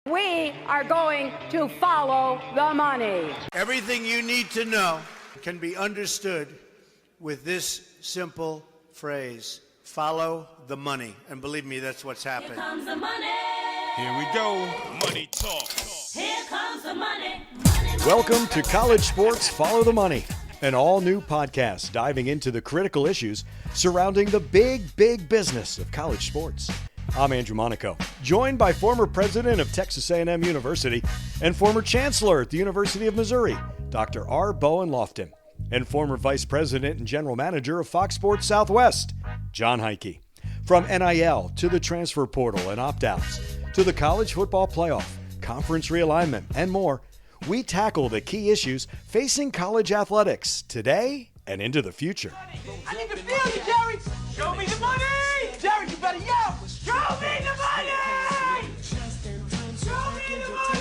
We are going to follow the money. Everything you need to know can be understood with this simple phrase: follow the money. And believe me, that's what's happening. Here comes the money. Here we go. Money talk. Here comes the money. Welcome to College Sports Follow the Money, an all-new podcast diving into the critical issues surrounding the big business of college sports. I'm Andrew Monaco, joined by former president of Texas A&M University and former chancellor at the University of Missouri, Dr. Bowen Loftin, and former vice president and general manager of Fox Sports Southwest, Jon Heidtke. From NIL to the transfer portal and opt-outs, to the college football playoff, conference realignment, and more, we tackle the key issues facing college athletics today and into the future. I need to feel you, Jerry! Show me the money! Jerry, you better yell! Show me the money! Show me the money!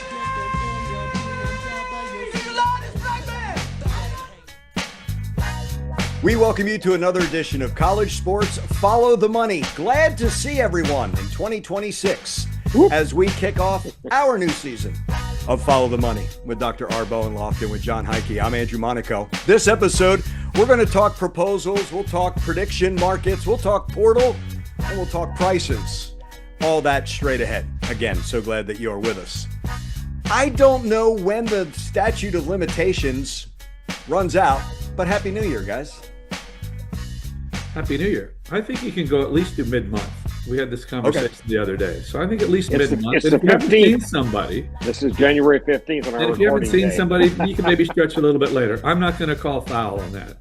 You love this black man! We welcome you to another edition of College Sports Follow the Money. Glad to see everyone in 2026 as we kick off our new season of Follow the Money with Dr. Bowen Loftin, with Jon Heidtke. I'm Andrew Monaco. This episode, we're going to talk proposals, we'll talk prediction markets, we'll talk portal, and we'll talk prices. All that straight ahead. Again, so glad that you're with us. I don't know when the statute of limitations runs out, but Happy New Year, guys. Happy New Year. I think you can go at least to mid-month. We had this conversation the other day. So I think at least mid-month. It's and the if you haven't 15th. seen somebody, This is January 15th on our and if you haven't recording seen day. somebody, you can maybe stretch a little bit later. I'm not going to call foul on that.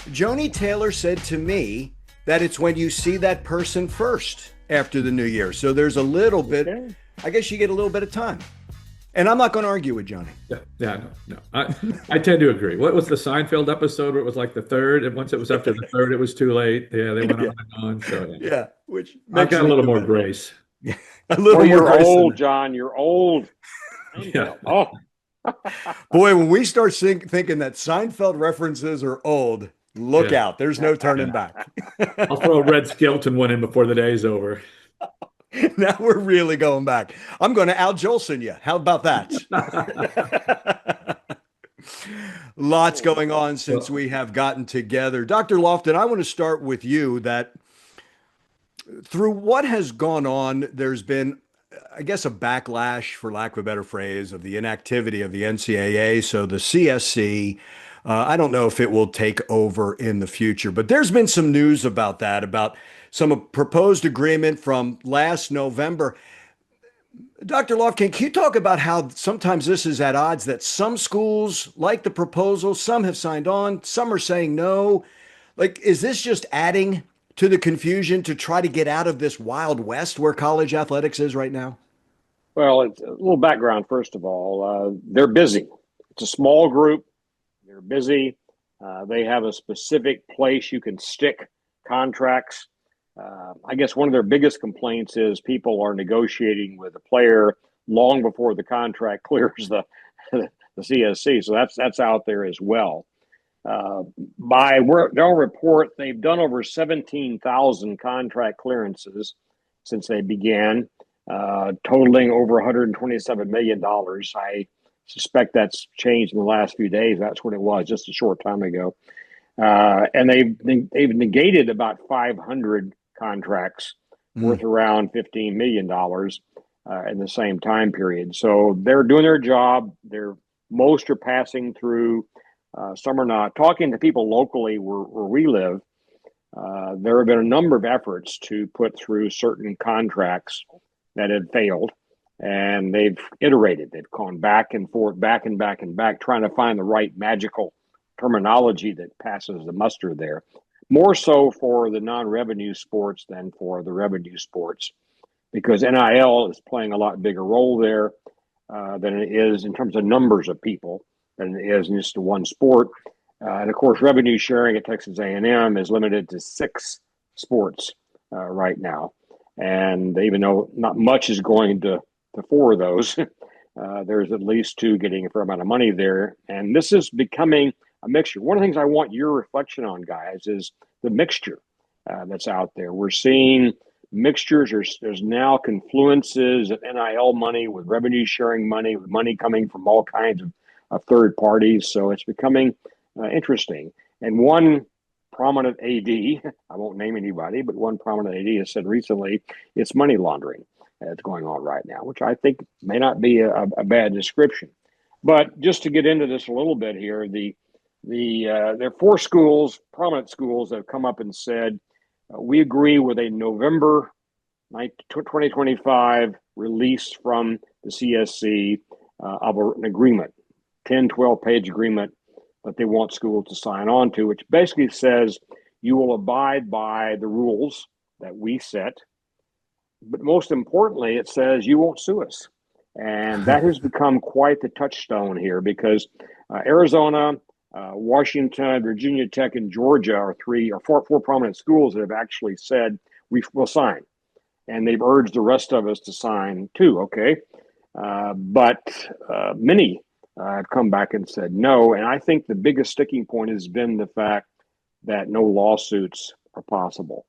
Joni Taylor said to me that it's when you see that person first after the new year. So there's a little bit, I guess you get a little bit of time. And I'm not going to argue with Joni. No. I tend to agree. What was the Seinfeld episode where it was like the third, and once it was up to the third, it was too late? Yeah, they went on and on. So Yeah, which I've got a little more grace. A little Oh, more you're grace than old, that. John. You're old. Yeah. Oh, Boy, when we start thinking that Seinfeld references are old, look Yeah. out. There's no turning back. I'll throw a Red Skelton one in before the day's over. Now we're really going back. I'm going to Al Jolson you. How about that? Lots going on since we have gotten together. Dr. Loftin, I want to start with you that through what has gone on, there's been, I guess, a backlash, for lack of a better phrase, of the inactivity of the NCAA. So the CSC, I don't know if it will take over in the future, but there's been some news about that, about some proposed agreement from last November. Dr. Loftin, can you talk about how sometimes this is at odds, that some schools like the proposal, some have signed on, some are saying no? Like, is this just adding to the confusion to try to get out of this Wild West where college athletics is right now? well, it's a little background, first of all. They're busy. It's a small group. They're busy. They have a specific place you can stick contracts. I guess one of their biggest complaints is people are negotiating with a player long before the contract clears the CSC. So that's out there as well. By their report, they've done over 17,000 contract clearances since they began, totaling over $127 million. I suspect that's changed in the last few days. That's what it was just a short time ago. And they've negated about 500 contracts worth around $15 million in the same time period. So they're doing their job. Most are passing through. Some are not. Talking to people locally where we live, there have been a number of efforts to put through certain contracts that had failed, and they've iterated. They've gone back and forth, back and back and back, trying to find the right magical terminology that passes the muster there. More so for the non-revenue sports than for the revenue sports, because NIL is playing a lot bigger role there than it is in terms of numbers of people than it is in just one sport. And of course, revenue sharing at Texas A&M is limited to 6 sports right now. And even though not much is going to 4 of those, there's at least 2 getting a fair amount of money there. And this is becoming a mixture. One of the things I want your reflection on, guys, is the mixture that's out there. We're seeing mixtures. There's now confluences of NIL money with revenue sharing money, with money coming from all kinds of third parties. So it's becoming interesting. And one prominent AD, I won't name anybody, but one prominent AD has said recently it's money laundering that's going on right now, which I think may not be a bad description. But just to get into this a little bit here, there are 4 schools, prominent schools, that have come up and said, we agree with a November 2025 release from the CSC of an agreement, 10, 12-page agreement that they want schools to sign on to, which basically says you will abide by the rules that we set. But most importantly, it says you won't sue us. And that has become quite the touchstone here, because Arizona, Washington, Virginia Tech, and Georgia are four prominent schools that have actually said we will sign. And they've urged the rest of us to sign too, okay? But many have come back and said no. And I think the biggest sticking point has been the fact that no lawsuits are possible.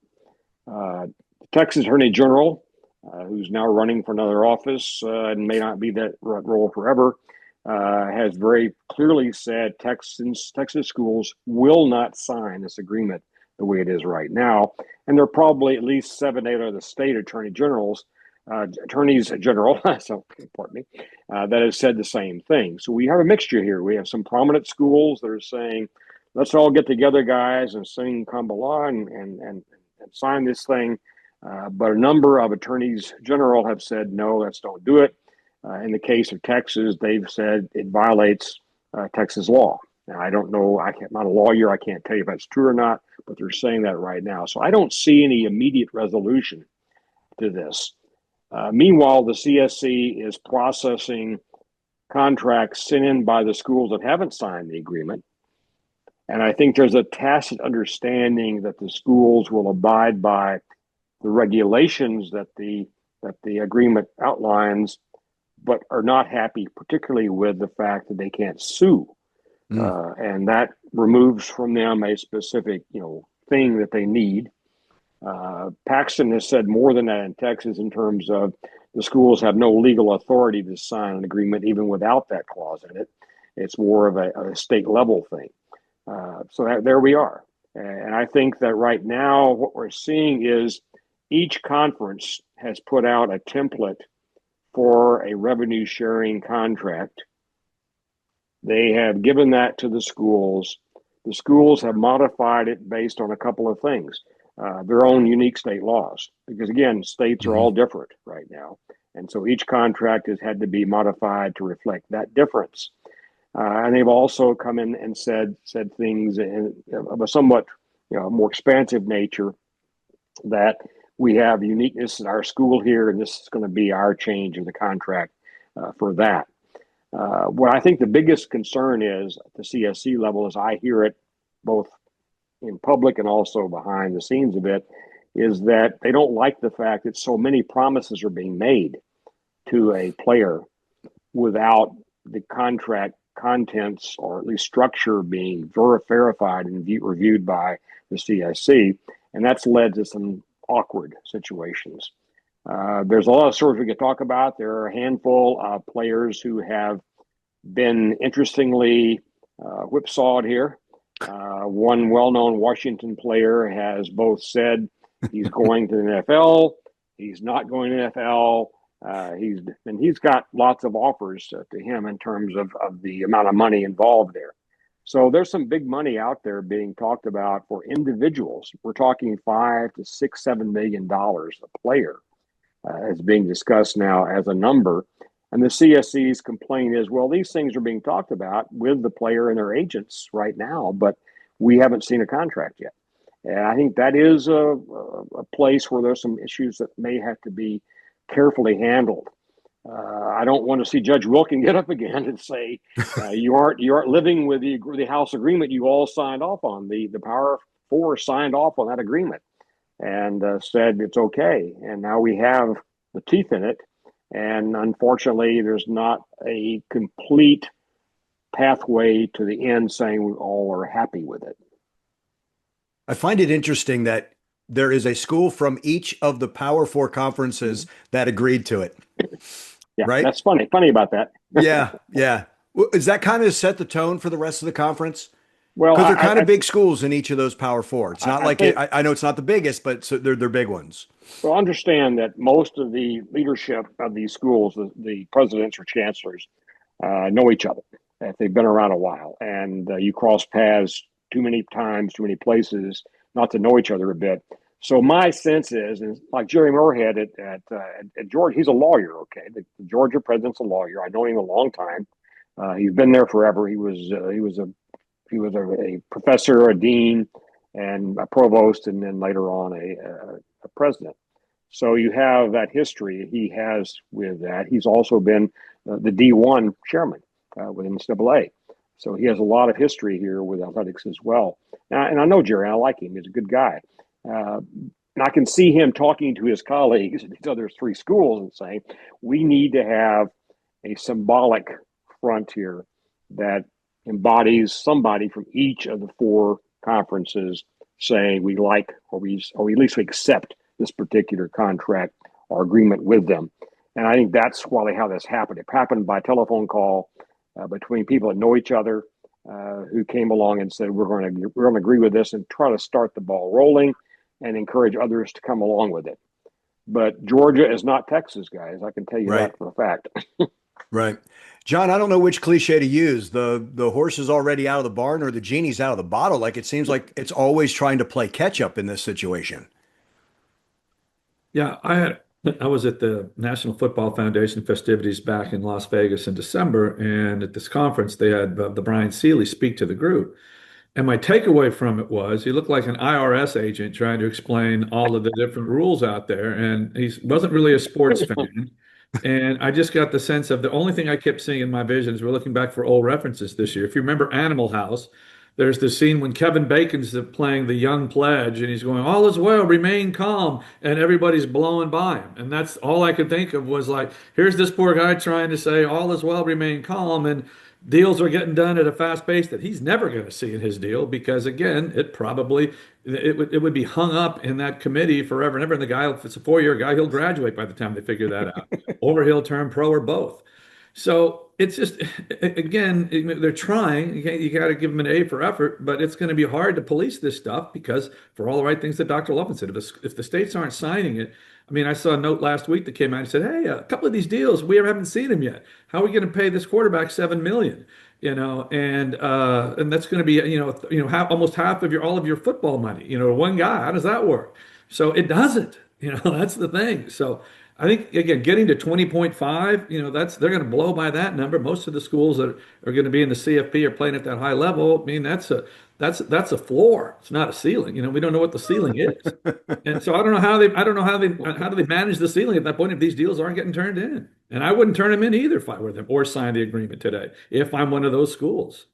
The Texas Attorney General, who's now running for another office and may not be that role forever, has very clearly said Texas schools will not sign this agreement the way it is right now. And there are probably at least 7, 8 of the state attorneys general, so pardon me, that has said the same thing. So we have a mixture here. We have some prominent schools that are saying, let's all get together, guys, and sing Kambalah and sign this thing. But a number of attorneys general have said, no, let's don't do it. In the case of Texas, they've said it violates Texas law. Now, I don't know, I'm not a lawyer, I can't tell you if that's true or not, but they're saying that right now. So I don't see any immediate resolution to this. Meanwhile, the CSC is processing contracts sent in by the schools that haven't signed the agreement. And I think there's a tacit understanding that the schools will abide by the regulations that the agreement outlines, but are not happy, particularly with the fact that they can't sue. And that removes from them a specific, thing that they need. Paxton has said more than that in Texas in terms of the schools have no legal authority to sign an agreement even without that clause in it. It's more of a state level thing. So there we are. And I think that right now what we're seeing is each conference has put out a template for a revenue sharing contract. They have given that to the schools. The schools have modified it based on a couple of things. Their own unique state laws, because again, states are all different right now. And so each contract has had to be modified to reflect that difference. And they've also come in and said things of a somewhat more expansive nature, that we have uniqueness in our school here, and this is going to be our change of the contract for that. What I think the biggest concern is at the CSC level, as I hear it, both in public and also behind the scenes of it, is that they don't like the fact that so many promises are being made to a player without the contract contents, or at least structure, being verified and reviewed by the CSC. And that's led to some awkward situations. There's a lot of stories we could talk about. There are a handful of players who have been interestingly whipsawed here. One well-known Washington player has both said he's going to the NFL, he's not going to the NFL. He's got lots of offers to him in terms of the amount of money involved there. So there's some big money out there being talked about for individuals. We're talking $5 to $6, $7 million a player is being discussed now as a number. And the CSC's complaint is, well, these things are being talked about with the player and their agents right now, but we haven't seen a contract yet. And I think that is a place where there's some issues that may have to be carefully handled. I don't want to see Judge Wilkin get up again and say, you aren't living with the House agreement you all signed off on. The Power Four signed off on that agreement and said it's okay. And now we have the teeth in it. And unfortunately, there's not a complete pathway to the end saying we all are happy with it. I find it interesting that there is a school from each of the Power Four conferences that agreed to it. Yeah, right? that's funny. Funny about that. Yeah, yeah. Is that kind of set the tone for the rest of the conference? Well, Because they're kind of big schools in each of those Power Four. It's not like think, I know it's not the biggest, but so they're big ones. well, understand that most of the leadership of these schools, the presidents or chancellors, know each other if they've been around a while, and you cross paths too many times, too many places, not to know each other a bit. So my sense is like Jerry Moorhead at Georgia, he's a lawyer. Okay, the Georgia president's a lawyer. I know him a long time. He's been there forever. He was a professor, a dean, and a provost, and then later on a president. So you have that history he has with that. He's also been the D1 chairman with NCAA. So he has a lot of history here with athletics as well. And I know Jerry, I like him. He's a good guy. And I can see him talking to his colleagues at these other three schools and saying, we need to have a symbolic frontier that embodies somebody from each of the four conferences saying we like, or at least we accept this particular contract or agreement with them. And I think that's why how this happened. It happened by telephone call between people that know each other who came along and said, we're going to agree with this and try to start the ball rolling and encourage others to come along with it. But Georgia is not Texas, guys. I can tell you that for a fact. Right. John, I don't know which cliche to use. The horse is already out of the barn or the genie's out of the bottle. Like it seems like it's always trying to play catch up in this situation. Yeah, I was at the National Football Foundation festivities back in Las Vegas in December, and at this conference they had the Brian Seeley speak to the group. And my takeaway from it was he looked like an IRS agent trying to explain all of the different rules out there, and he wasn't really a sports fan. And I just got the sense of the only thing I kept seeing in my visions, we're looking back for old references this year. If you remember Animal House, there's the scene when Kevin Bacon's playing the young pledge and he's going, all is well, remain calm, and everybody's blowing by him. And that's all I could think of was like, here's this poor guy trying to say, all is well, remain calm, and deals are getting done at a fast pace that he's never going to see in his deal because, again, it would be hung up in that committee forever and ever. And the guy, if it's a 4-year guy, he'll graduate by the time they figure that out, or he'll turn pro or both. So it's just, again, they're trying. You got to give them an A for effort, but it's going to be hard to police this stuff because for all the right things that Dr. Loftin said, if the states aren't signing it, I mean, I saw a note last week that came out and said, hey, a couple of these deals, we haven't seen them yet. How are we going to pay this quarterback $7 million? And that's going to be, almost half of all of your football money, one guy. How does that work? So it doesn't, that's the thing. So I think, again, getting to 20.5, they're going to blow by that number. Most of the schools that are going to be in the CFP are playing at that high level. I mean, that's a floor. It's not a ceiling. We don't know what the ceiling is. And so I don't know how do they manage the ceiling at that point if these deals aren't getting turned in. And I wouldn't turn them in either if I were them or sign the agreement today if I'm one of those schools.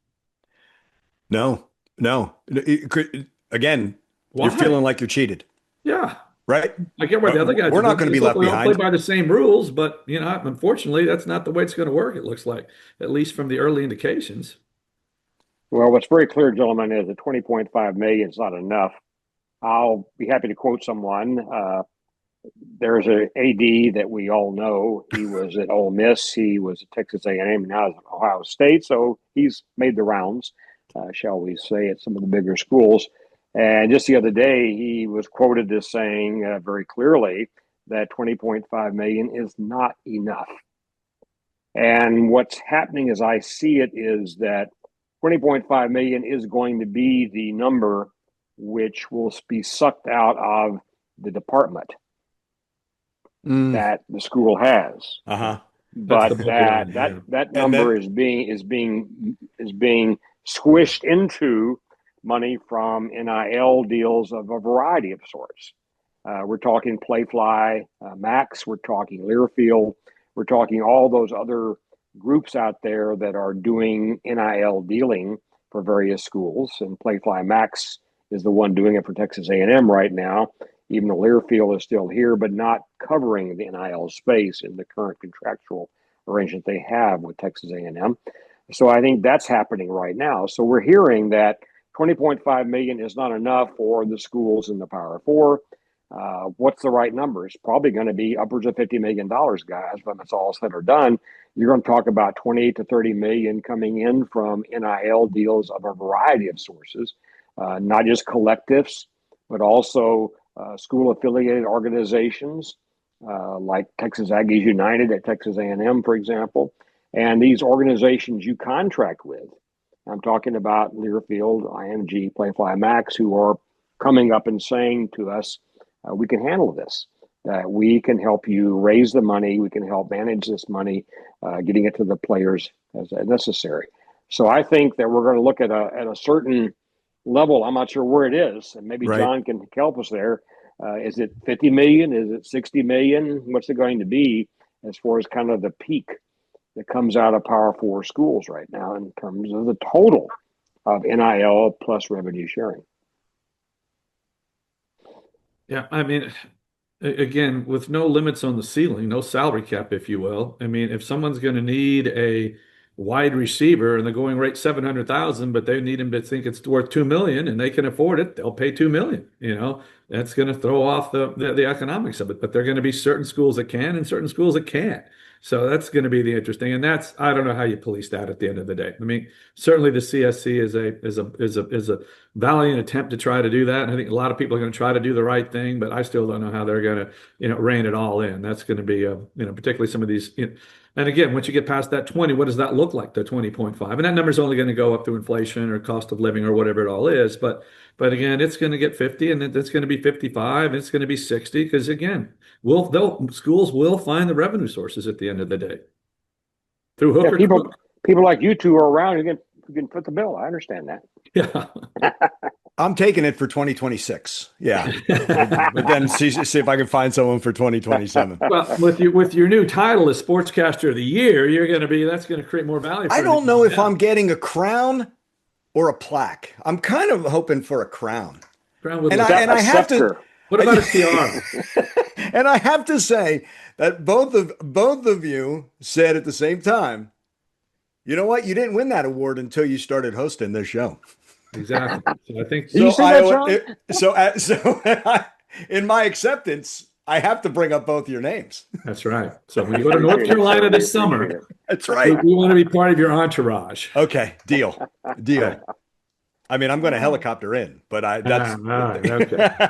No. Again, Why? You're feeling like you're cheated. Yeah. Right? I get where the other guys We're not going to be left behind. Play by the same rules, but unfortunately, that's not the way it's going to work. It looks like, at least from the early indications. Well, what's very clear, gentlemen, is that 20.5 million is not enough. I'll be happy to quote someone. There's an AD that we all know. He was at Ole Miss. He was at Texas A&M. Now he's at Ohio State. So he's made the rounds, shall we say, at some of the bigger schools. And just the other day, he was quoted as saying very clearly that 20.5 million is not enough. And what's happening as I see it is that 20.5 million is going to be the number which will be sucked out of the department that the school has. But that number is being squished into money from NIL deals of a variety of sorts. We're talking Playfly Max, we're talking Learfield, we're talking all those other groups out there that are doing NIL dealing for various schools, and Playfly Max is the one doing it for Texas A&M right now, even though Learfield is still here, but not covering the NIL space in the current contractual arrangement they have with Texas A&M. So I think that's happening right now. So we're hearing that 20.5 million is not enough for the schools in the Power Four. What's the right number? It's probably going to be upwards of $50 million, guys, when it's all said or done. You're going to talk about 28 to 30 million coming in from NIL deals of a variety of sources, not just collectives, but also school affiliated organizations like Texas Aggies United at Texas A&M, for example. And these organizations you contract with, I'm talking about Learfield, IMG, Playfly Max, who are coming up and saying to us, we can handle this. We can help you raise the money. We can help manage this money, getting it to the players as necessary. So I think that we're going to look at a certain level. I'm not sure where it is, and maybe John can help us there. Is it 50 million? Is it 60 million? What's it going to be as far as kind of the peak that comes out of Power Four schools right now in terms of the total of NIL plus revenue sharing? Yeah, I mean, again, with no limits on the ceiling, no salary cap, if you will. I mean, if someone's going to need a wide receiver and the going rate 700,000, but they need him to think it's worth 2 million and they can afford it, they'll pay 2 million. That's going to throw off the economics of it. But there are going to be certain schools that can and certain schools that can't. So that's going to be the interesting, and I don't know how you police that at the end of the day. I mean, certainly the CSC is a valiant attempt to try to do that, and I think a lot of people are going to try to do the right thing, but I still don't know how they're going to rein it all in. That's going to be particularly some of these. And again, once you get past that 20, what does that look like? The 20.5, and that number is only going to go up through inflation or cost of living or whatever it all is. But again, it's going to get 50, and it's going to be 55, and it's going to be 60, because again, schools will find the revenue sources at the end of the day through hook or crook. People like you two are around. You can foot the bill. I understand that. Yeah. I'm taking it for 2026. Yeah. But then see if I can find someone for 2027. Well, with your new title as Sportscaster of the Year, that's going to create more value. I don't know if I'm getting a crown or a plaque. I'm kind of hoping for a crown. I have to. What about a tiara? And I have to say that both of you said at the same time, you know what? You didn't win that award until you started hosting this show. Exactly. So I think. Did you say that, John? So in my acceptance, I have to bring up both your names. That's right. So when you go to North Carolina this summer, that's right. We want to be part of your entourage. Okay, deal. I mean, I'm going to helicopter in, but okay.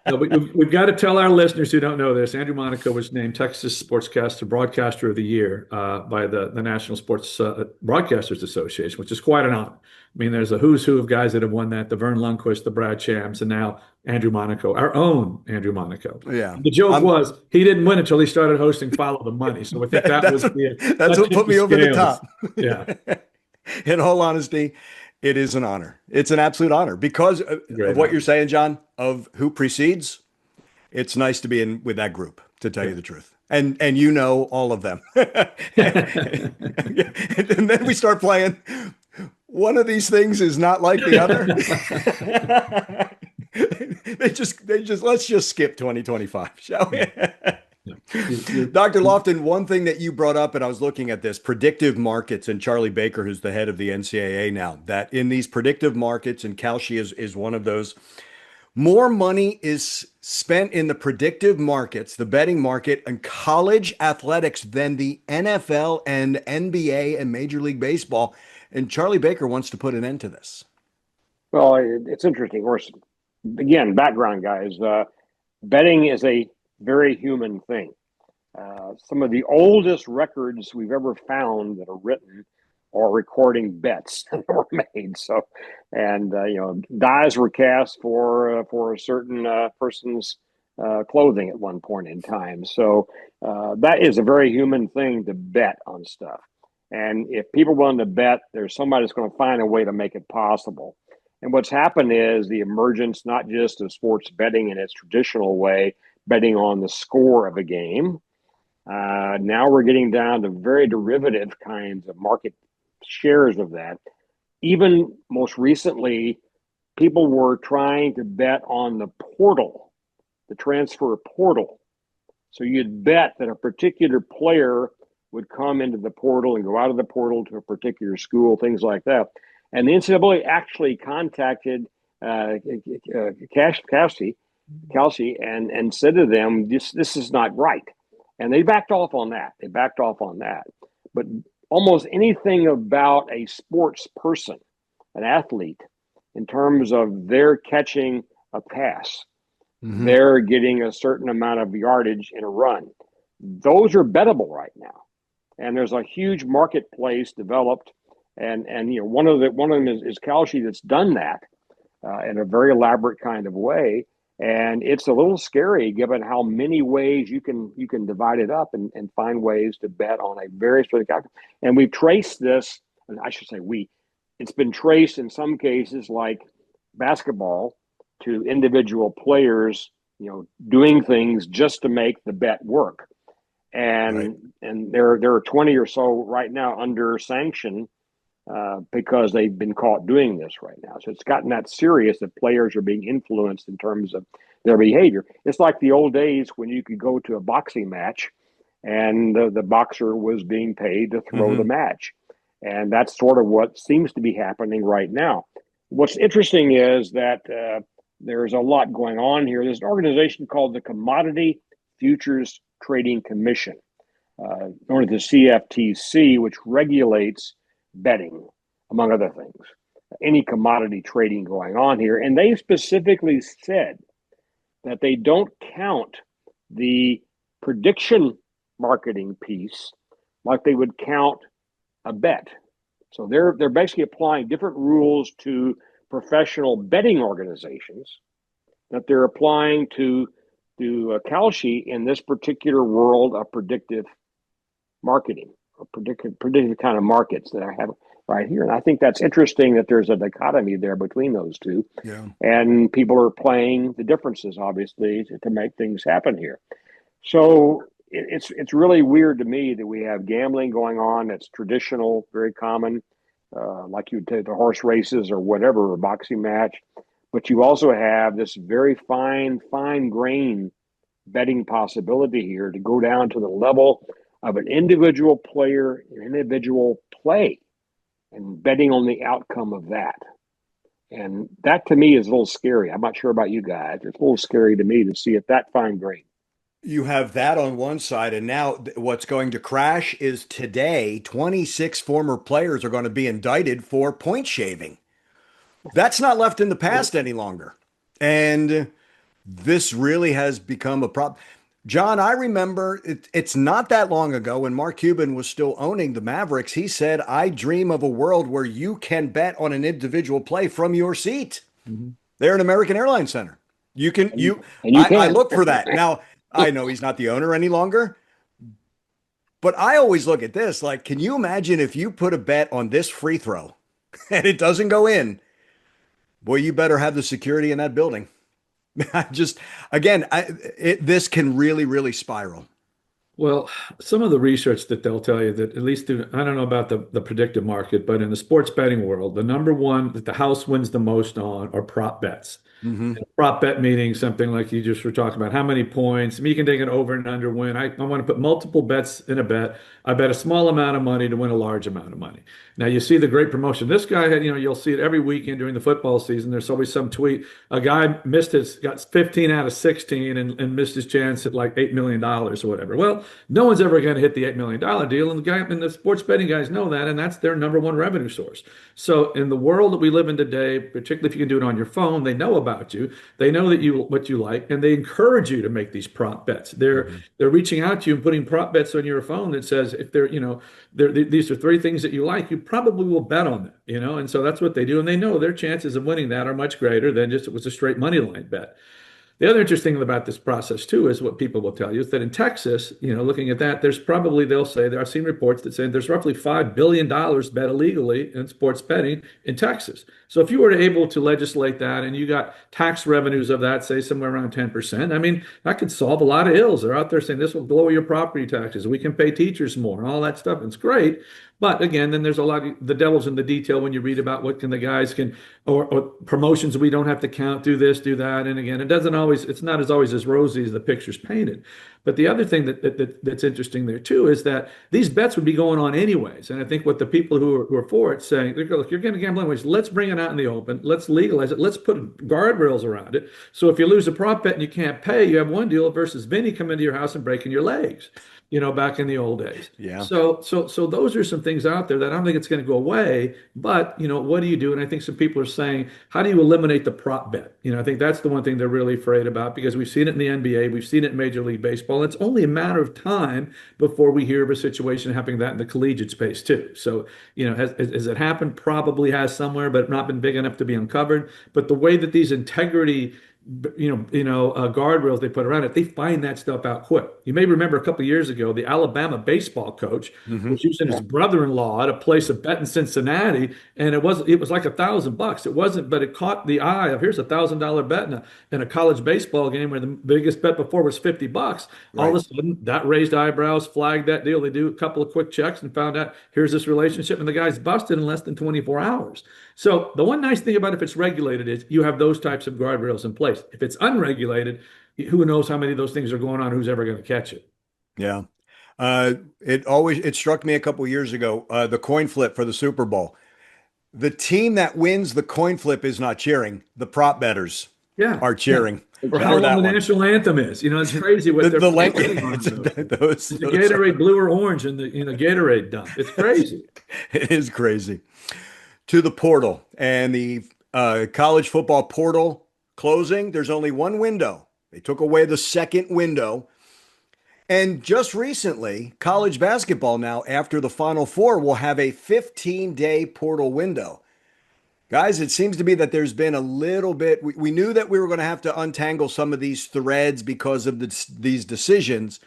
So we've got to tell our listeners who don't know this. Andrew Monaco was named Texas Sportscaster Broadcaster of the Year by the National Sports Broadcasters Association, which is quite an honor. I mean, there's a who's who of guys that have won that: the Vern Lundquist, the Brad Shams, and now Andrew Monaco, our own Andrew Monaco. Yeah. The joke was he didn't win until he started hosting Follow the Money. So I think that's what put me over the top. Yeah. In all honesty, it is an honor. It's an absolute honor because of what you're saying, John, of who precedes. It's nice to be in with that group, to tell you the truth. And you know all of them. And then we start playing. One of these things is not like the other. Let's just skip 2025, shall we? Dr. Loftin, one thing that you brought up, and I was looking at this, predictive markets, and Charlie Baker, who's the head of the NCAA now, that in these predictive markets, and Kalshi is one of those, more money is spent in the predictive markets, the betting market, and college athletics than the NFL and NBA and Major League Baseball. And Charlie Baker wants to put an end to this. Well, it's interesting. Of course, again, background, guys. Betting is a very human thing. Some of the oldest records we've ever found that are written are recording bets that were made. So, and dies were cast for a certain person's clothing at one point in time. So that is a very human thing to bet on stuff. And if people want to bet, there's somebody that's going to find a way to make it possible. And what's happened is the emergence not just of sports betting in its traditional way, betting on the score of a game. Now we're getting down to very derivative kinds of market shares of that. Even most recently, people were trying to bet on the portal, the transfer portal. So you'd bet that a particular player would come into the portal and go out of the portal to a particular school, things like that. And the NCAA actually contacted Kelsey and said to them, this is not right. And they backed off on that. But almost anything about a sports person, an athlete, in terms of their catching a pass, they're getting a certain amount of yardage in a run. Those are bettable right now. And there's a huge marketplace developed. And one of them is Kalshi that's done that in a very elaborate kind of way. And it's a little scary given how many ways you can divide it up and find ways to bet on a very specific outcome. And we've traced this, and I should say it's been traced in some cases like basketball to individual players, doing things just to make the bet work. And there are 20 or so right now under sanction because they've been caught doing this right now. So it's gotten that serious that players are being influenced in terms of their behavior. It's like the old days when you could go to a boxing match and the boxer was being paid to throw the match. And that's sort of what seems to be happening right now. What's interesting is that there's a lot going on here. There's an organization called the Commodity Futures Trading Commission, known as the CFTC, which regulates betting, among other things, any commodity trading going on here. And they specifically said that they don't count the prediction marketing piece like they would count a bet. So they're basically applying different rules to professional betting organizations that they're applying to Kalshi in this particular world of predictive marketing, or predictive kind of markets that I have right here. And I think that's interesting that there's a dichotomy there between those two. Yeah. And people are playing the differences, obviously, to make things happen here. So it's really weird to me that we have gambling going on that's traditional, very common, like you take the horse races or whatever, or boxing match. But you also have this very fine grain betting possibility here to go down to the level of an individual player, an individual play, and betting on the outcome of that. And that to me is a little scary. I'm not sure about you guys. It's a little scary to me to see it that fine grain. You have that on one side, and now what's going to crash is today, 26 former players are going to be indicted for point shaving. That's not left in the past any longer. And this really has become a problem. John, I remember it's not that long ago when Mark Cuban was still owning the Mavericks. He said, I dream of a world where you can bet on an individual play from your seat. There in American Airlines Center. I look for that. Now, I know he's not the owner any longer, but I always look at this like, can you imagine if you put a bet on this free throw and it doesn't go in? Boy, you better have the security in that building. This can really, really spiral. Well, some of the research that they'll tell you that at least, I don't know about the predictive market, but in the sports betting world, the number one that the house wins the most on are prop bets. Prop bet meaning something like you just were talking about, how many points. I mean, you can take an over and under win. I want to put multiple bets in a bet. I bet a small amount of money to win a large amount of money. Now you see the great promotion. This guy had, you'll see it every weekend during the football season. There's always some tweet. A guy got 15 out of 16 and missed his chance at like $8 million or whatever. Well, no one's ever going to hit the $8 million deal. And the sports betting guys know that, and that's their number one revenue source. So in the world that we live in today, particularly if you can do it on your phone, they know about you. They know that what you like, and they encourage you to make these prop bets. They're reaching out to you and putting prop bets on your phone that says if these are three things that you like, you probably will bet on them, and so that's what they do, and they know their chances of winning that are much greater than just it was a straight money line bet. The other interesting thing about this process, too, is what people will tell you is that in Texas, looking at that, they'll say, I've seen reports that say there's roughly $5 billion bet illegally in sports betting in Texas. So if you were able to legislate that and you got tax revenues of that, say somewhere around 10%, I mean, that could solve a lot of ills. They're out there saying this will lower your property taxes. We can pay teachers more and all that stuff. It's great. But again, then there's a lot of the devil's in the detail when you read about what can the guys or promotions we don't have to count, do this, do that. And again, it doesn't always not as always as rosy as the picture's painted. But the other thing that's interesting there too is that these bets would be going on anyways. And I think what the people who are for it saying, look, you're going to gamble anyways. Let's bring it out in the open. Let's legalize it. Let's put guardrails around it. So if you lose a prop bet and you can't pay, you have one deal versus Vinny coming into your house and breaking your legs. Back in the old days. Yeah. So those are some things out there that I don't think it's going to go away. But what do you do? And I think some people are saying, how do you eliminate the prop bet? I think that's the one thing they're really afraid about, because we've seen it in the NBA, we've seen it in Major League Baseball. It's only a matter of time before we hear of a situation happening that in the collegiate space too. So has it happened? Probably has somewhere, but not been big enough to be uncovered. But the way that these integrity guardrails they put around it, they find that stuff out quick. You may remember a couple of years ago, the Alabama baseball coach was using his brother-in-law to place a bet in Cincinnati, and it was like $1,000. It wasn't, but it caught the eye of, here's $1,000 bet in a college baseball game where the biggest bet before was $50. Right. All of a sudden, that raised eyebrows, flagged that deal. They do a couple of quick checks and found out here's this relationship, and the guy's busted in less than 24 hours. So the one nice thing about if it's regulated is you have those types of guardrails in place. If it's unregulated, who knows how many of those things are going on? Who's ever going to catch it? Yeah. It struck me a couple of years ago, the coin flip for the Super Bowl. The team that wins the coin flip is not cheering. The prop bettors are cheering. Or how long the national anthem is. It's crazy what they're playing. The Gatorade blue or orange in the Gatorade dump. It's crazy. It is crazy. To the portal and the college football portal closing, there's only one window. They took away the second window. And just recently, college basketball now, after the Final Four, will have a 15-day portal window. Guys, it seems to be that there's been a little bit, we knew that we were going to have to untangle some of these threads because of these decisions.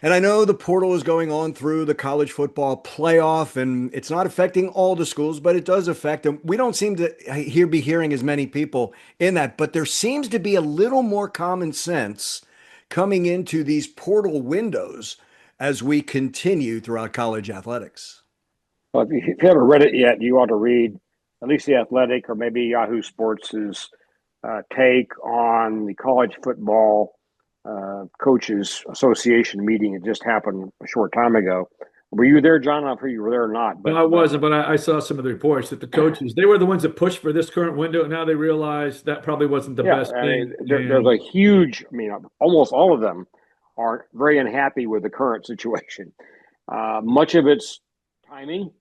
And I know the portal is going on through the college football playoff, and it's not affecting all the schools, but it does affect them. We don't seem to be hearing as many people in that, but there seems to be a little more common sense coming into these portal windows as we continue throughout college athletics. Well, if you haven't read it yet, you ought to read at least The Athletic or maybe Yahoo Sports' take on the college football Coaches Association meeting. It just happened a short time ago. Were you there, John? I don't know if you were there or not. But no, I wasn't, but I saw some of the reports that the coaches, they were the ones that pushed for this current window, and now they realize that probably wasn't the best thing. There's a huge, almost all of them are very unhappy with the current situation. Much of it's timing.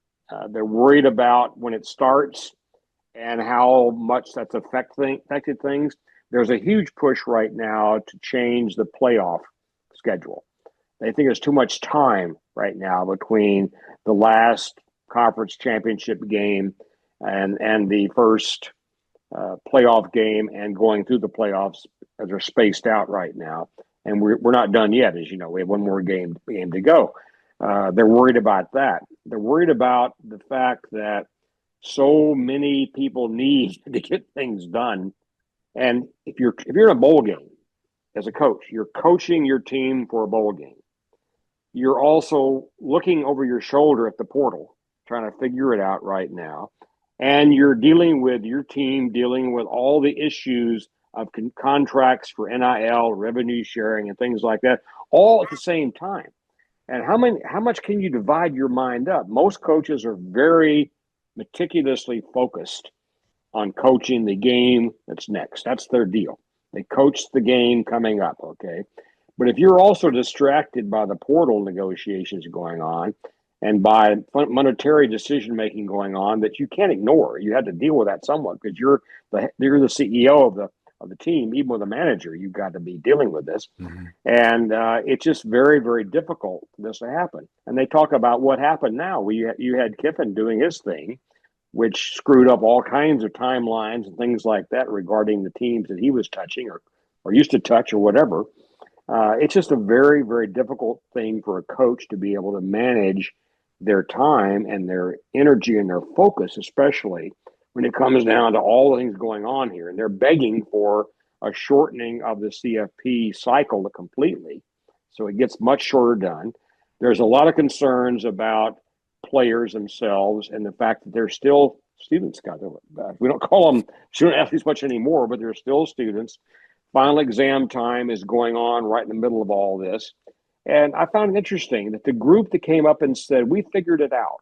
They're worried about when it starts and how much that's affected things. There's a huge push right now to change the playoff schedule. They think there's too much time right now between the last conference championship game and the first playoff game and going through the playoffs, as they're spaced out right now. And we're not done yet, as you know. We have one more game to go. They're worried about that. They're worried about the fact that so many people need to get things done. And if you're in a bowl game as a coach, you're coaching your team for a bowl game. You're also looking over your shoulder at the portal, trying to figure it out right now. And you're dealing with your team, dealing with all the issues of contracts for NIL, revenue sharing, and things like that, all at the same time. And how much can you divide your mind up? Most coaches are very meticulously focused on coaching the game that's next. That's their deal. They coach the game coming up, okay? But if you're also distracted by the portal negotiations going on and by monetary decision-making going on that you can't ignore, you had to deal with that somewhat because you're the CEO of the team, even with a manager, you've got to be dealing with this. Mm-hmm. And it's just very, very difficult for this to happen. And they talk about what happened now. You had Kiffin doing his thing, which screwed up all kinds of timelines and things like that regarding the teams that he was touching or used to touch or whatever. It's just a very, very difficult thing for a coach to be able to manage their time and their energy and their focus, especially when it comes down to all the things going on here. And they're begging for a shortening of the CFP cycle completely, so it gets much shorter done. There's a lot of concerns about players themselves and the fact that they're still students. We don't call them student athletes much anymore, but they're still students. Final exam time is going on right in the middle of all this. And I found it interesting that the group that came up and said, we figured it out.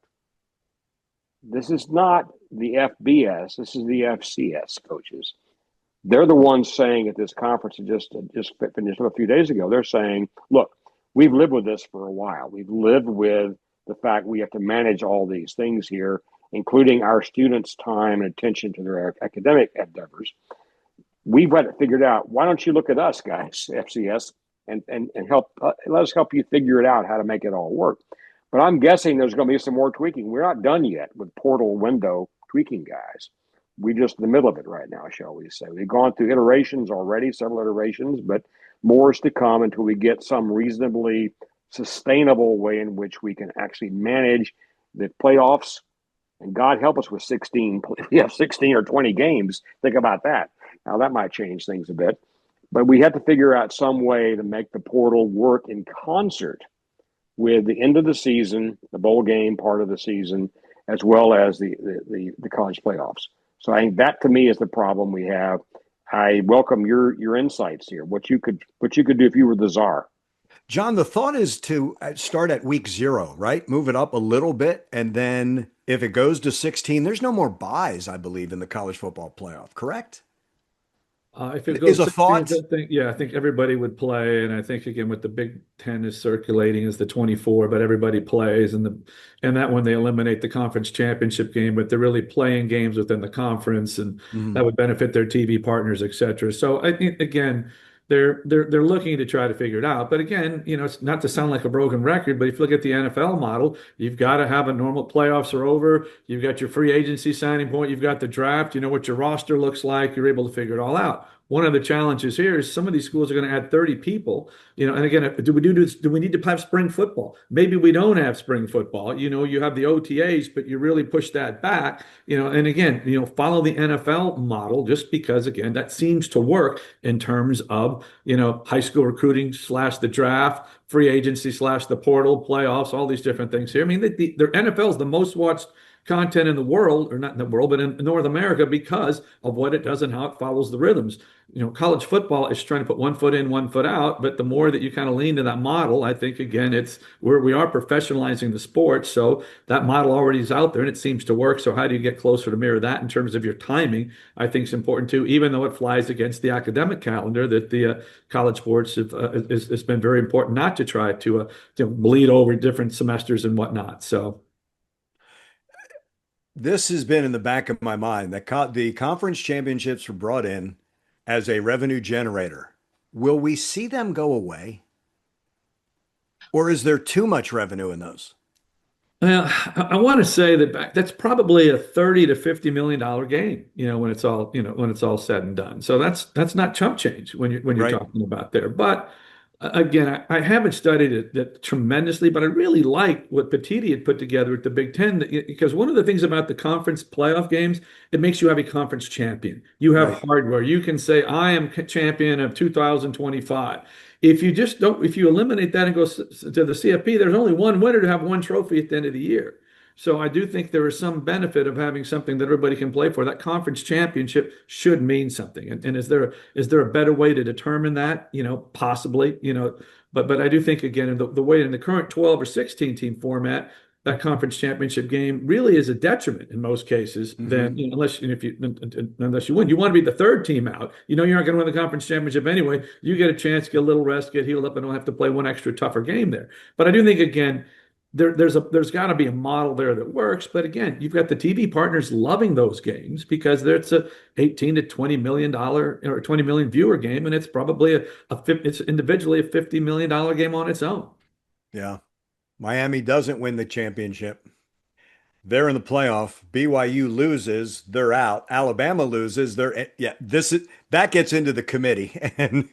This is not the FBS, this is the FCS coaches. They're the ones saying at this conference that just finished up a few days ago, they're saying, look, we've lived with this for a while. We've lived with the fact we have to manage all these things here, including our students' time and attention to their academic endeavors. We've got it figured out. Why don't you look at us, guys, FCS, and help let us help you figure it out how to make it all work. But I'm guessing there's going to be some more tweaking. We're not done yet with portal window tweaking, guys. We're just in the middle of it right now, shall we say. We've gone through iterations already, several iterations, but more is to come until we get some reasonably sustainable way in which we can actually manage the playoffs. And God help us with 16. We have 16 or 20 games. Think about that. Now, that might change things a bit. But we have to figure out some way to make the portal work in concert with the end of the season, the bowl game part of the season, as well as the college playoffs. So I think that, to me, is the problem we have. I welcome your insights here. What you could do if you were the czar. John, the thought is to start at week 0, right? Move it up a little bit, and then if it goes to 16, there's no more buys, I believe, in the college football playoff. Correct? If it goes is a 16, thought? I think everybody would play, and I think again what the Big Ten is circulating is the 24, but everybody plays, and that when they eliminate the conference championship game, but they're really playing games within the conference, and that would benefit their TV partners, etc. So I think again, they're looking to try to figure it out. But again, it's not to sound like a broken record, but if you look at the NFL model, you've got to have a normal playoffs are over. You've got your free agency signing point. You've got the draft. You know what your roster looks like. You're able to figure it all out. One of the challenges here is some of these schools are going to add 30 people, and again, do we need to have spring football? Maybe we don't have spring football. You have the OTAs, but you really push that back, and again, follow the NFL model just because, again, that seems to work in terms of, high school recruiting / the draft, free agency / the portal, playoffs, all these different things here. I mean, the NFL is the most watched content in the world, or not in the world, but in North America, because of what it does and how it follows the rhythms. College football is trying to put one foot in, one foot out, but the more that you kind of lean to that model, I think, again, it's where we are professionalizing the sport. So that model already is out there and it seems to work. So how do you get closer to mirror that in terms of your timing? I think is important too, even though it flies against the academic calendar that the college sports has been very important not to try to bleed over different semesters and whatnot. So this has been in the back of my mind that the conference championships were brought in as a revenue generator. Will we see them go away? Or is there too much revenue in those? Well, I want to say that's probably a $30 to $50 million game, when it's all said and done. So that's not chump change when you're Right. talking about there. But again, I haven't studied it tremendously, but I really like what Petiti had put together at the Big Ten, because one of the things about the conference playoff games, it makes you have a conference champion. You have Right. hardware. You can say, I am champion of 2025. If you eliminate that and go to the CFP, there's only one winner to have one trophy at the end of the year. So I do think there is some benefit of having something that everybody can play for. That conference championship should mean something. And is there a better way to determine that? Possibly, but I do think, again, in the way in the current 12 or 16 team format, that conference championship game really is a detriment in most cases. Then unless you win, you want to be the third team out. You're not going to win the conference championship anyway. You get a chance, get a little rest, get healed up, and don't have to play one extra tougher game there. But I do think, again, there's got to be a model there that works. But again, you've got the TV partners loving those games because it's a $18 to $20 million or 20 million viewer game, and it's probably it's individually a $50 million game on its own. Yeah. Miami doesn't win the championship. They're in the playoff. BYU loses, they're out. Alabama loses, that gets into the committee. and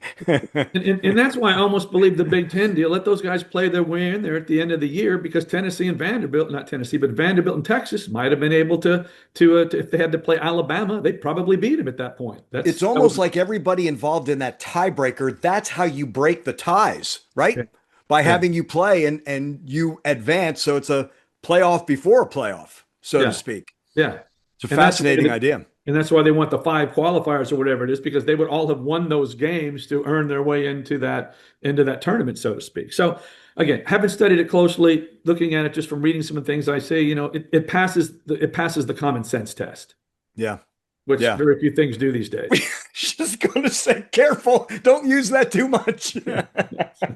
that's why I almost believe the Big Ten deal. Let those guys play their way in there at the end of the year, because Tennessee and Vanderbilt, not Tennessee, but Vanderbilt and Texas might have been able to if they had to play Alabama, they'd probably beat them at that point. It's almost like everybody involved in that tiebreaker. That's how you break the ties, right? Yeah. By having you play and you advance. So it's a playoff before a playoff, so to speak. Yeah. It's a fascinating idea. And that's why they want the 5 qualifiers or whatever it is, because they would all have won those games to earn their way into that tournament, so to speak. So again, haven't studied it closely, looking at it just from reading some of the things I say, it passes the common sense test. Yeah. Which Yeah. very few things do these days. Just going to say, careful, don't use that too much.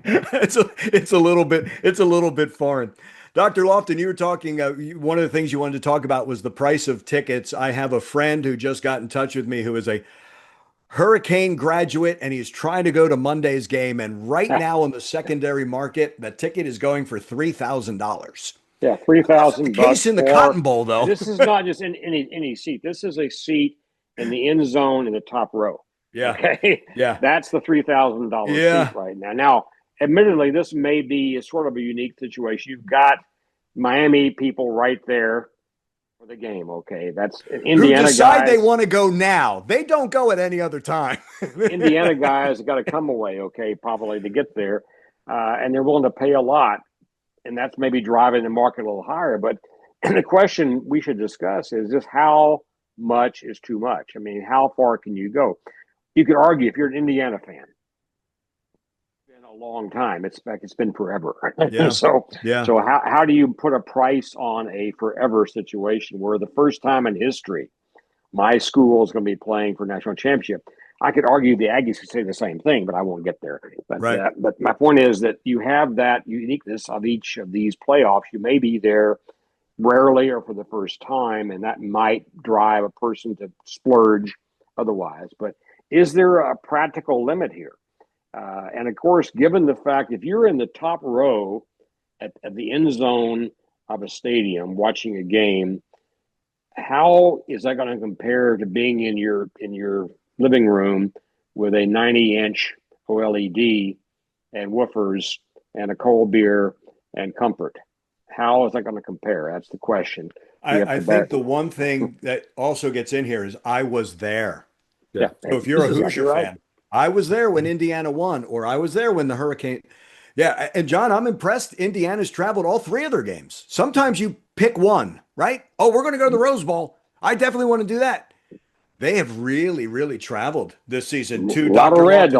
It's a little bit foreign. Dr. Loftin, you were talking, one of the things you wanted to talk about was the price of tickets. I have a friend who just got in touch with me who is a Hurricane graduate, and he's trying to go to Monday's game. And right now on the secondary market, the ticket is going for $3,000. Yeah, $3,000. Case in the Cotton Bowl, though. This is not just in any seat. This is a seat in the end zone in the top row. Yeah. Okay. Yeah. That's the $3,000 seat right now. Now, admittedly, this may be a sort of a unique situation. You've got Miami people right there for the game. Okay, that's Indiana who decide guys. They want to go now. They don't go at any other time. Indiana guys have got to come away. Okay, probably to get there, and they're willing to pay a lot, and that's maybe driving the market a little higher. But the question we should discuss is just how much is too much. I mean, how far can you go? You could argue if you're an Indiana fan. A long time. It's been forever. Yeah. So yeah. So how do you put a price on a forever situation where the first time in history my school is going to be playing for national championship? I could argue the Aggies could say the same thing, but I won't get there. But right. But my point is that you have that uniqueness of each of these playoffs. You may be there rarely or for the first time, and that might drive a person to splurge otherwise. But is there a practical limit here? And of course, given the fact if you're in the top row at the end zone of a stadium watching a game, how is that going to compare to being in your living room with a 90-inch OLED and woofers and a cold beer and comfort? How is that going to compare? That's the question. I think the one thing that also gets in here is I was there. Yeah. So if you're a Hoosier fan, I was there when Indiana won, or I was there when the Hurricane. Yeah. And John, I'm impressed. Indiana's traveled all 3 of their games. Sometimes you pick one, right? Oh, we're going to go to the Rose Bowl. I definitely want to do that. They have really, really traveled this season too. A lot of red.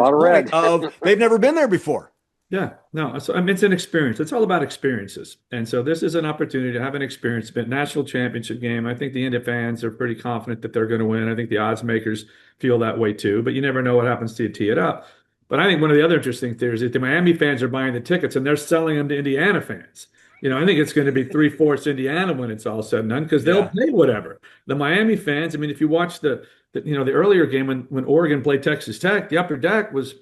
They've never been there before. Yeah, no. So I mean, it's an experience. It's all about experiences, and so this is an opportunity to have an experience. It's a national championship game. I think the Indy fans are pretty confident that they're going to win. I think the odds makers feel that way too. But you never know what happens till you tee it up. But I think one of the other interesting theories is that the Miami fans are buying the tickets and they're selling them to Indiana fans. I think it's going to be 3/4 Indiana when it's all said and done because they'll pay whatever. The Miami fans. I mean, if you watch the earlier game when Oregon played Texas Tech, the upper deck was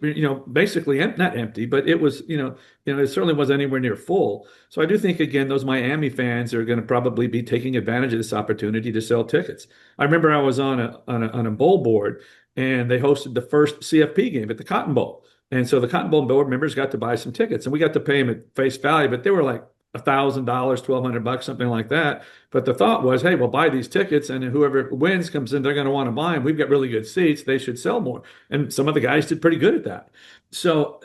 basically not empty, but it was it certainly wasn't anywhere near full. So I do think again those Miami fans are going to probably be taking advantage of this opportunity to sell tickets. I remember I was on a bowl board and they hosted the first CFP game at the Cotton Bowl, and so the Cotton Bowl board members got to buy some tickets and we got to pay them at face value, but they were like $1,000, $1,200, something like that. But the thought was, hey, we'll buy these tickets, and whoever wins comes in, they're going to want to buy them. We've got really good seats; they should sell more. And some of the guys did pretty good at that. So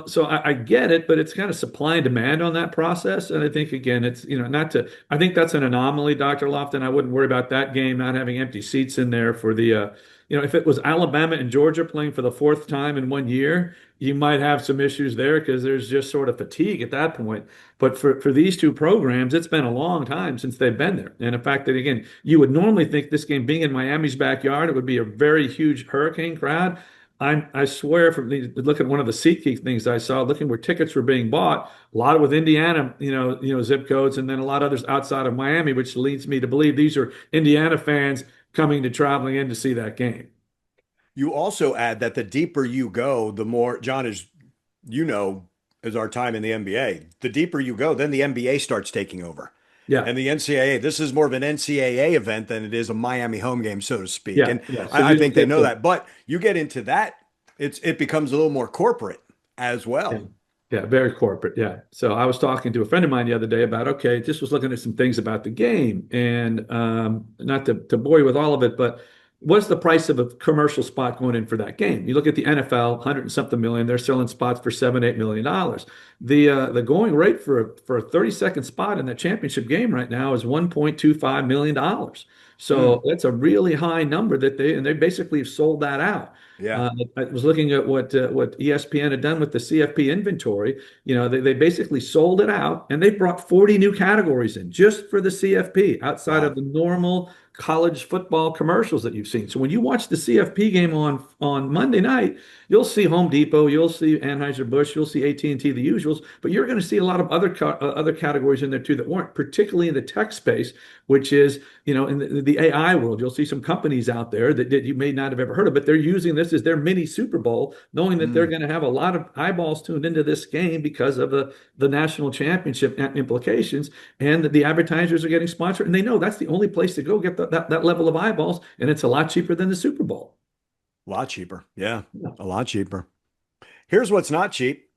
so I get it, but it's kind of supply and demand on that process. And I think again, it's not to. I think that's an anomaly, Dr. Loftin. I wouldn't worry about that game not having empty seats in there for the. If it was Alabama and Georgia playing for the 4th time in 1 year, you might have some issues there because there's just sort of fatigue at that point. But for these 2 programs, it's been a long time since they've been there. And the fact that, again, you would normally think this game being in Miami's backyard, it would be a very huge Hurricane crowd. I swear, from look at one of the SeatGeek things I saw, looking where tickets were being bought, a lot with Indiana, zip codes, and then a lot of others outside of Miami, which leads me to believe these are Indiana fans coming to traveling in to see that game. You also add that the deeper you go, the more, John, as our time in the NBA, the deeper you go, then the NBA starts taking over. Yeah. And the NCAA, this is more of an NCAA event than it is a Miami home game, so to speak. Yeah. And So I think they know that. But you get into that, it becomes a little more corporate as well. Yeah, very corporate. Yeah. So I was talking to a friend of mine the other day about, just was looking at some things about the game and not to bore you with all of it, but what's the price of a commercial spot going in for that game? You look at the NFL, 100 and something million, they're selling spots for $7-8 million. The going rate for a 30-second spot in that championship game right now is $1.25 million. So that's a really high number that they basically have sold that out. Yeah. I was looking at what ESPN had done with the CFP inventory. They basically sold it out, and they brought 40 new categories in just for the CFP outside of the normal college football commercials that you've seen. So when you watch the CFP game on Monday night, you'll see Home Depot, you'll see Anheuser-Busch, you'll see AT&T, the usuals, but you're going to see a lot of other categories in there too that weren't, particularly in the tech space, which is, in the AI world. You'll see some companies out there that you may not have ever heard of, but they're using this as their mini Super Bowl, knowing that they're going to have a lot of eyeballs tuned into this game because of the national championship implications, and that the advertisers are getting sponsored, and they know that's the only place to go get that level of eyeballs, and it's a lot cheaper than the Super Bowl. A lot cheaper. Yeah, a lot cheaper. Here's what's not cheap.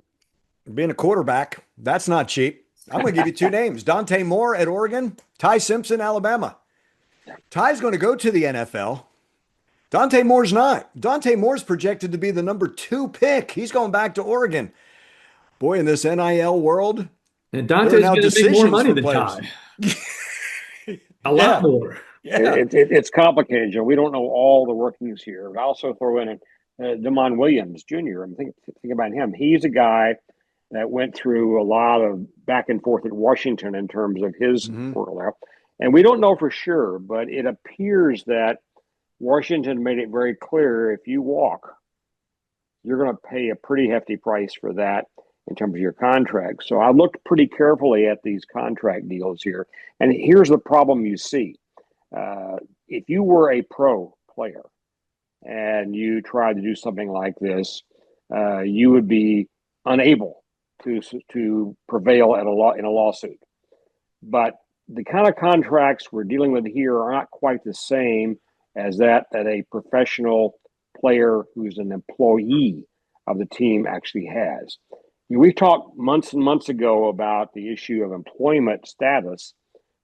Being a quarterback, that's not cheap. I'm going to give you two names. Dante Moore at Oregon, Ty Simpson, Alabama. Ty's going to go to the NFL. Dante Moore's not. Dante Moore's projected to be the number 2 pick. He's going back to Oregon. Boy, in this NIL world. And Dante's going to make more money than Ty. A lot more. Yeah. It's complicated, Joe. We don't know all the workings here. I also throw in Damon Williams Jr. I'm thinking about him. He's a guy that went through a lot of back and forth at Washington in terms of his world there. And we don't know for sure, but it appears that Washington made it very clear if you walk, you're going to pay a pretty hefty price for that in terms of your contract. So I looked pretty carefully at these contract deals here. And here's the problem you see. If you were a pro player and you tried to do something like this, you would be unable to prevail at in a lawsuit. But the kind of contracts we're dealing with here are not quite the same as that a professional player who's an employee of the team actually has. We talked months and months ago about the issue of employment status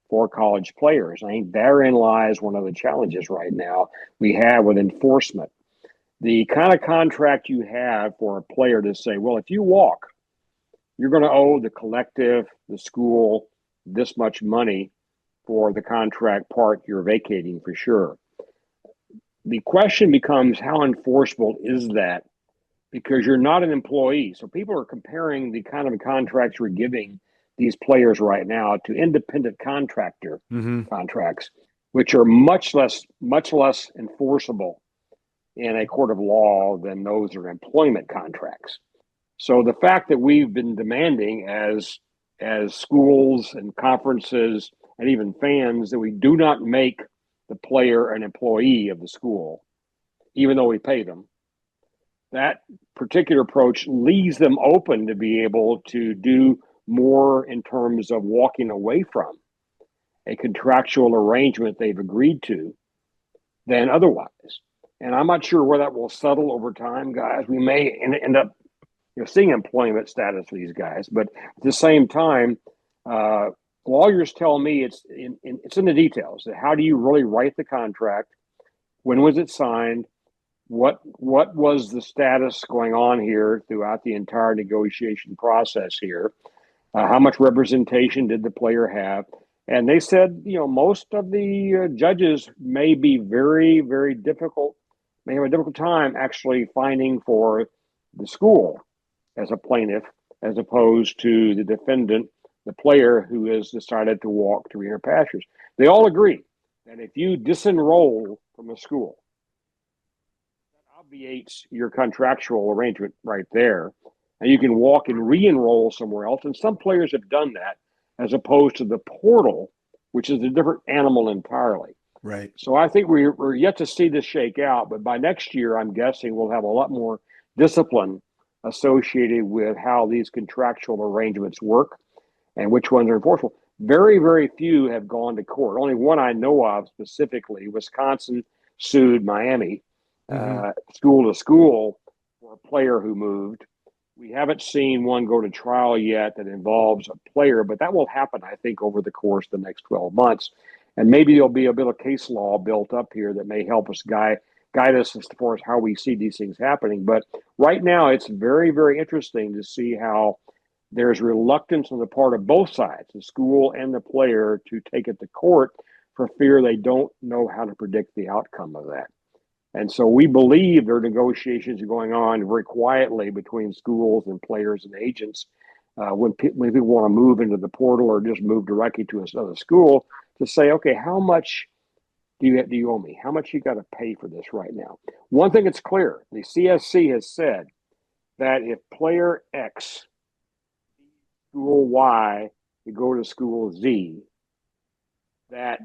for college players. I think therein lies one of the challenges right now we have with enforcement. The kind of contract you have for a player to say, well, if you walk, you're going to owe the collective, the school, this much money for the contract part you're vacating for sure. The question becomes, how enforceable is that? Because you're not an employee. So people are comparing the kind of contracts we're giving these players right now to independent contractor contracts, which are much less enforceable in a court of law than those are employment contracts. So the fact that we've been demanding as schools and conferences and even fans that we do not make the player an employee of the school, even though we pay them, that particular approach leaves them open to be able to do more in terms of walking away from a contractual arrangement they've agreed to than otherwise. And I'm not sure where that will settle over time, guys. We may end up seeing employment status for these guys, but at the same time, lawyers tell me it's in the details. How do you really write the contract? When was it signed? What was the status going on here throughout the entire negotiation process here? How much representation did the player have? And they said, most of the judges may be very, very difficult, may have a difficult time actually finding for the school as a plaintiff, as opposed to the defendant, the player who has decided to walk to greener pastures. They all agree that if you disenroll from a school, that obviates your contractual arrangement right there, and you can walk and re-enroll somewhere else. And some players have done that, as opposed to the portal, which is a different animal entirely. Right. So I think we're yet to see this shake out, but by next year, I'm guessing we'll have a lot more discipline associated with how these contractual arrangements work and which ones are enforceable. Very, very few have gone to court. Only one I know of specifically, Wisconsin sued Miami, school to school, for a player who moved. We haven't seen one go to trial yet that involves a player, but that will happen, I think, over the course of the next 12 months. And maybe there'll be a bit of case law built up here that may help us guide us as far as how we see these things happening. But right now, it's very, very interesting to see how there's reluctance on the part of both sides, the school and the player, to take it to court for fear they don't know how to predict the outcome of that. And so we believe there are negotiations going on very quietly between schools and players and agents when people want to move into the portal or just move directly to another school to say, okay, how much do you owe me? How much you got to pay for this right now? One thing that's clear, the CSC has said that if player X, school Y, you go to school Z, that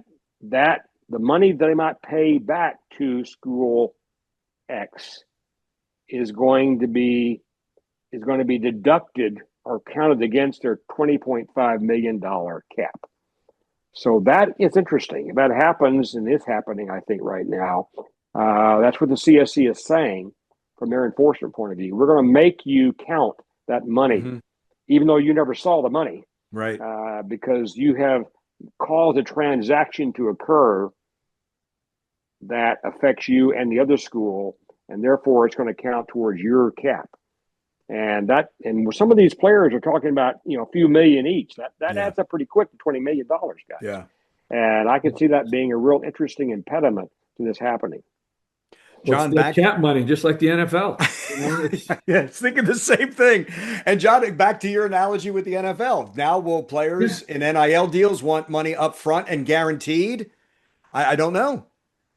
the money that they might pay back to school X is going to be deducted or counted against their $20.5 million cap. So that is interesting. If that happens, and it's happening, I think, right now, that's what the CSC is saying from their enforcement point of view. We're going to make you count that money, even though you never saw the money. Right. Because you have caused a transaction to occur that affects you and the other school, and therefore it's going to count towards your cap. And some of these players are talking about, a few million each. That adds up pretty quick to $20 million, guys. Yeah. And I can see that being a real interesting impediment to this happening. John, back cap money, just like the NFL. Yeah, it's thinking the same thing. And John, back to your analogy with the NFL. Now, will players in NIL deals want money up front and guaranteed? I don't know.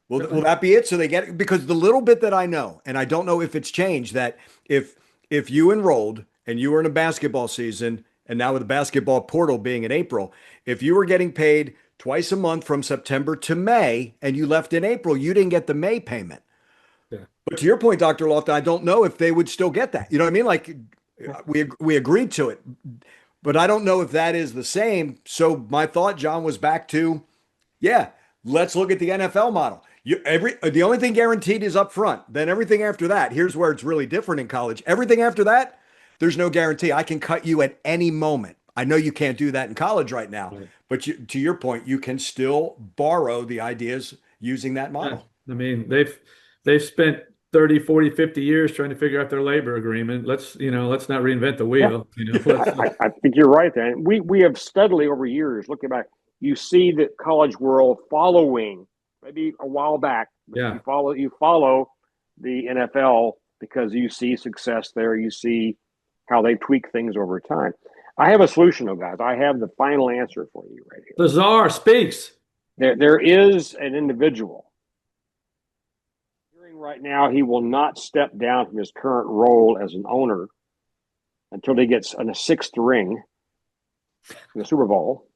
Will that be it? So they get, because the little bit that I know, and I don't know if it's changed, that if you enrolled and you were in a basketball season, and now with the basketball portal being in April, if you were getting paid twice a month from September to May and you left in April, you didn't get the May payment. Yeah. But to your point, Dr. Loftin, I don't know if they would still get that. You know what I mean? Like we agreed to it, but I don't know if that is the same. So my thought, John, was back to, let's look at the NFL model. The only thing guaranteed is up front. Then everything after that, here's where it's really different in college. Everything after that, there's no guarantee. I can cut you at any moment. I know you can't do that in college right now, but to your point, you can still borrow the ideas using that model. I mean, they've spent 30, 40, 50 years trying to figure out their labor agreement. Let's not reinvent the wheel. I think you're right, Dan. We have steadily over years, looking back, you see the college world following, maybe a while back, you follow the NFL because you see success there. You see how they tweak things over time. I have a solution, though, guys. I have the final answer for you right here. The czar speaks. There is an individual. Right now, he will not step down from his current role as an owner until he gets a sixth ring in the Super Bowl.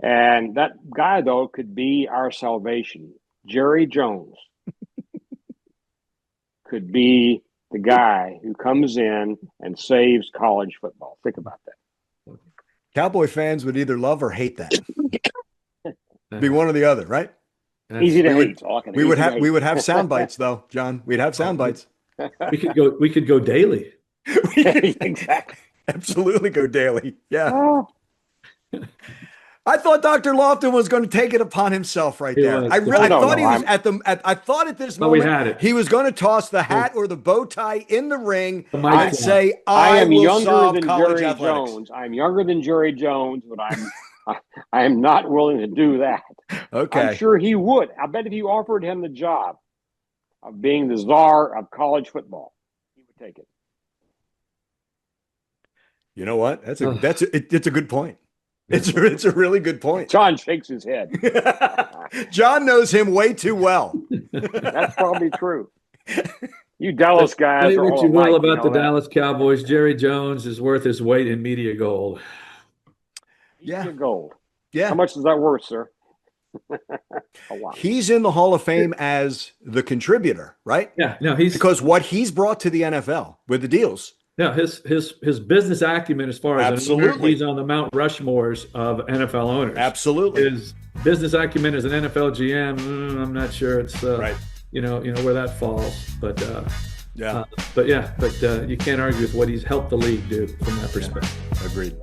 And that guy, though, could be our salvation. Jerry Jones could be the guy who comes in and saves college football. Think about that. Cowboy fans would either love or hate that. Be one or the other, right? Easy to hate. We would have sound bites, though, John. We'd have sound bites. We could go daily. Exactly. Absolutely go daily. Yeah. I thought Dr. Loftin was going to take it upon himself right there. I thought at this moment he was going to toss the hat or the bow tie in the ring and say, I am will younger solve than college Jerry athletics. Jones. I'm younger than Jerry Jones, but I am not willing to do that. Okay. I'm sure he would. I bet if you offered him the job of being the czar of college football, he would take it. You know what? It's a good point. It's a really good point. John shakes his head. John knows him way too well. That's probably true. You Dallas guys Say are what all you will alike, about the Dallas Cowboys. Jerry Jones is worth his weight in media gold. Media gold. Yeah. How much is that worth, sir? A lot. He's in the Hall of Fame as the contributor, right? Yeah. No, because what he's brought to the NFL with the deals. Yeah, his business acumen as far as an owner, he's on the Mount Rushmores of NFL owners. Absolutely. His business acumen as an NFL GM, I'm not sure it's right. You know where that falls, but you can't argue with what he's helped the league do from that perspective. Yeah. Agreed.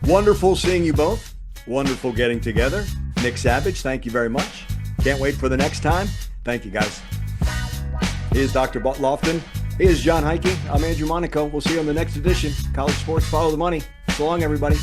Wonderful seeing you both. Wonderful getting together. Nick Savage, thank you very much. Can't wait for the next time. Thank you, guys. Here's Dr. Loftin. Here's Jon Heidtke. I'm Andrew Monaco. We'll see you on the next edition. College Sports Follow the Money. So long, everybody.